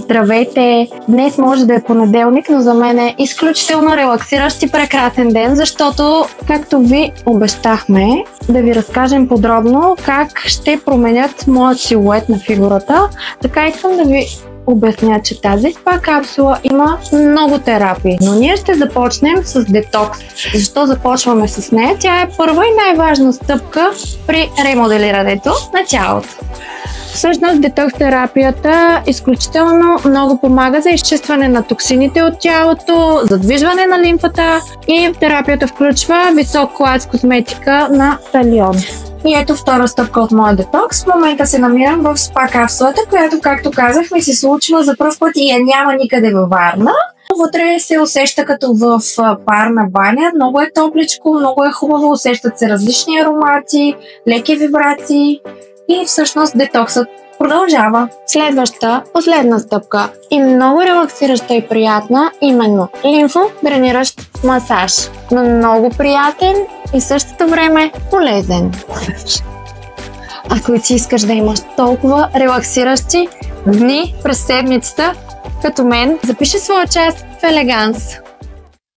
Здравейте! Днес може да е понеделник, но за мен е изключително релаксиращ и прекрасен ден, защото, както ви обещахме, да ви разкажем подробно как ще променят моят силует на фигурата. Така искам да ви обясня, че тази спа капсула има много терапии, но ние ще започнем с детокс. Защо започваме с нея? Тя е първа и най-важна стъпка при ремоделирането на тялото. Всъщност детокс терапията изключително много помага за изчистване на токсините от тялото, задвижване на лимфата и терапията включва висок клас косметика на Талион. И ето втора стъпка от моя детокс. В момента се намирам в спа капсулата, която, както казах, ми се случва за пръв път и я няма никъде във Варна. Вътре се усеща като в парна баня. Много е топличко, много е хубаво, усещат се различни аромати, леки вибрации и всъщност детоксът продължава. Следваща, последна стъпка и много релаксираща и приятна, именно лимфодрениращ масаж. Но много приятен и в същото време полезен. Ако ти искаш да имаш толкова релаксиращи дни през седмицата, като мен, запиши своя час в Елеганс.